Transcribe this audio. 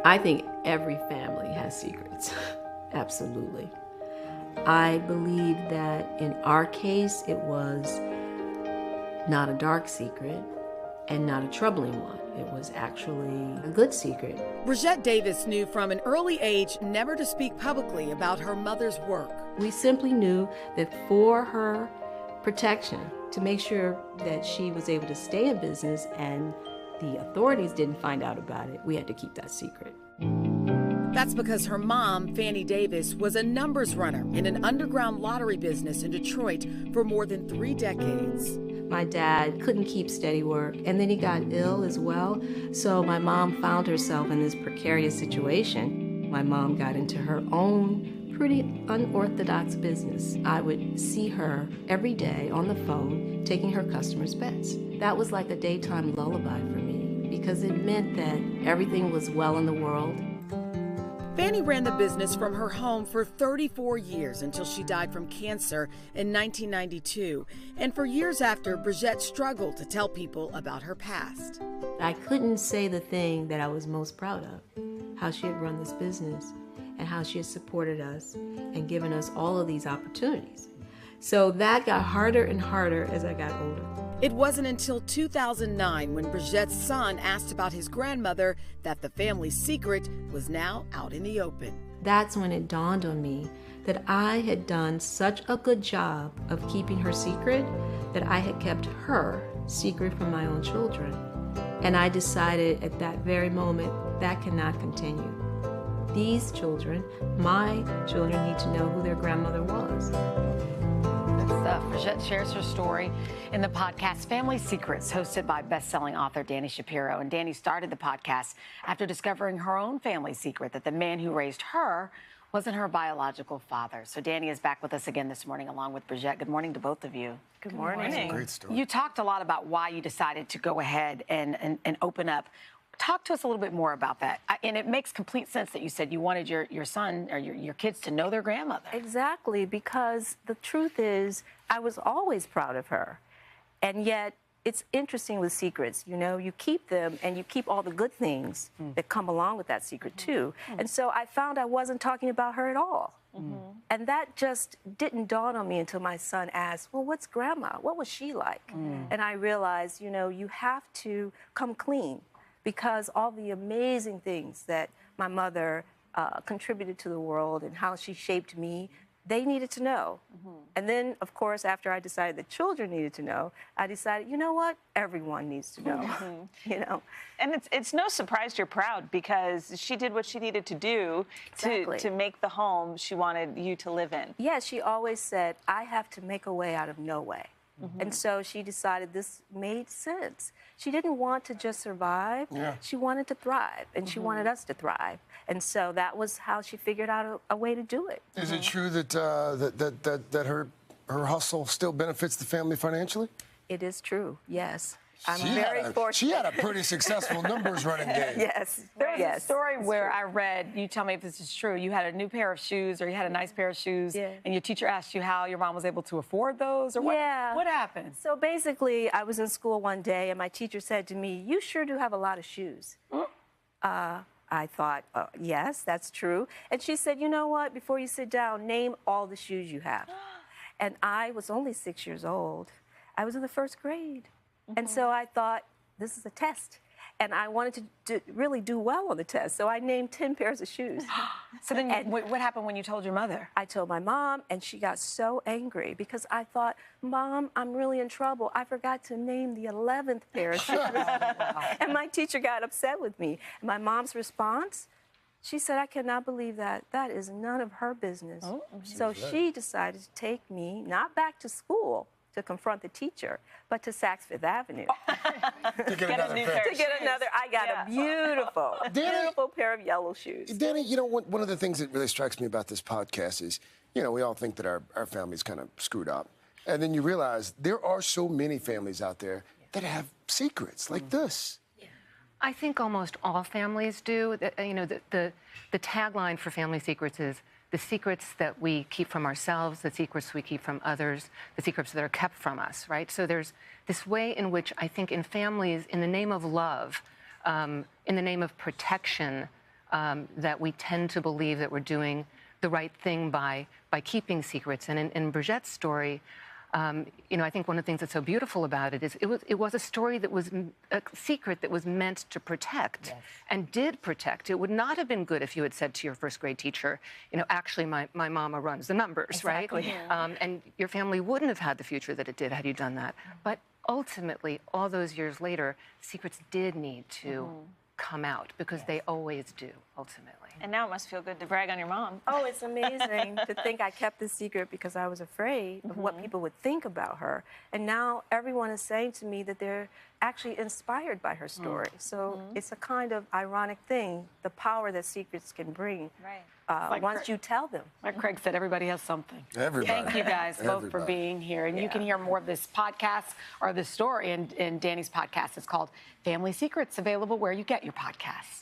I think every family has secrets, absolutely. I believe that in our case, it was not a dark secret and not a troubling one. It was actually a good secret. Bridgett Davis knew from an early age never to speak publicly about her mother's work. We simply knew that for her protection, to make sure that she was able to stay in business and the authorities didn't find out about it, we had to keep that secret. That's because her mom, Fannie Davis, was a numbers runner in an underground lottery business in Detroit for more than 3 decades. My dad couldn't keep steady work, and then he got ill as well, so my mom found herself in this precarious situation. My mom got into her own pretty unorthodox business. I would see her every day on the phone taking her customers' bets. That was like a daytime lullaby for me because it meant that everything was well in the world. Fannie ran the business from her home for 34 years until she died from cancer in 1992. And for years after, Bridgett struggled to tell people about her past. I couldn't say the thing that I was most proud of, how she had run this business and how she had supported us and given us all of these opportunities. So that got harder and harder as I got older. It wasn't until 2009 when Bridgett's son asked about his grandmother that the family secret was now out in the open. That's when it dawned on me that I had done such a good job of keeping her secret that I had kept her secret from my own children. And I decided at that very moment that cannot continue. These children, my children, need to know who their grandmother was. Bridgett shares her story in the podcast Family Secrets, hosted by best-selling author Dani Shapiro. And Dani started the podcast after discovering her own family secret, that the man who raised her wasn't her biological father. So Dani is back with us again this morning, along with Bridgett. Good morning to both of you. Good morning. That's a great story. You talked a lot about why you decided to go ahead and open up. Talk to us a little bit more about that. And it makes complete sense that you said you wanted your son or your kids to know their grandmother. Exactly, because the truth is, I was always proud of her. And yet, it's interesting with secrets, you know, you keep them and you keep all the good things that come along with that secret too. And so I found I wasn't talking about her at all. And that just didn't dawn on me until my son asked, well, what's grandma? What was she like? And I realized, you know, you have to come clean, because all the amazing things that my mother contributed to the world and how she shaped me, they needed to know. And then, of course, after I decided the children needed to know, I decided, you know what? Everyone needs to know, you know. And it's no surprise you're proud, because she did what she needed to do to make the home she wanted you to live in. Yeah, she always said, I have to make a way out of no way. And so she decided this made sense. She didn't want to just survive. She wanted to thrive, and she wanted us to thrive. And so that was how she figured out a way to do it. Is it true that that her hustle still benefits the family financially? It is true, yes. I'm very fortunate. She had a pretty successful numbers running game. Yes. There was a story where I read, you tell me if this is true, you had a new pair of shoes, or you had a nice pair of shoes, and your teacher asked you how your mom was able to afford those, or what happened? So basically, I was in school one day, and my teacher said to me, you sure do have a lot of shoes. I thought, yes, that's true. And she said, you know what, before you sit down, name all the shoes you have. And I was only 6 years old. I was in the first grade. And so I thought, this is a test. And I wanted to really do well on the test. So I named 10 pairs of shoes. So then what happened when you told your mother? I told my mom, and she got so angry because I thought, Mom, I'm really in trouble. I forgot to name the 11th pair of shoes. And my teacher got upset with me. And my mom's response, she said, I cannot believe that. That is none of her business. So she decided to take me, not back to school, to confront the teacher, but to Saks Fifth Avenue. To get another I got a beautiful pair of yellow shoes. Dani, you know, one of the things that really strikes me about this podcast is, you know, we all think that our family's kind of screwed up. And then you realize there are so many families out there that have secrets like this. I think almost all families do. You know, the tagline for Family Secrets is the secrets that we keep from ourselves, the secrets we keep from others, the secrets that are kept from us, right? So there's this way in which I think in families, in the name of love, in the name of protection, that we tend to believe that we're doing the right thing by keeping secrets. And in Bridgett's story, you know, I think one of the things that's so beautiful about it is it was a story that was a secret that was meant to protect, and did protect. It would not have been good if you had said to your first grade teacher, you know, actually my mama runs the numbers, right? And your family wouldn't have had the future that it did had you done that. But ultimately, all those years later, secrets did need to come out, because they always do, ultimately. And now it must feel good to brag on your mom. Oh, it's amazing to think I kept this secret because I was afraid of what people would think about her. And now everyone is saying to me that they're actually inspired by her story. So it's a kind of ironic thing, the power that secrets can bring. Once you tell them. Like Craig said, everybody has something. Everybody. Thank you guys both for being here. And you can hear more of this podcast or this story in Dani's podcast. It's called Family Secrets, available where you get your podcasts.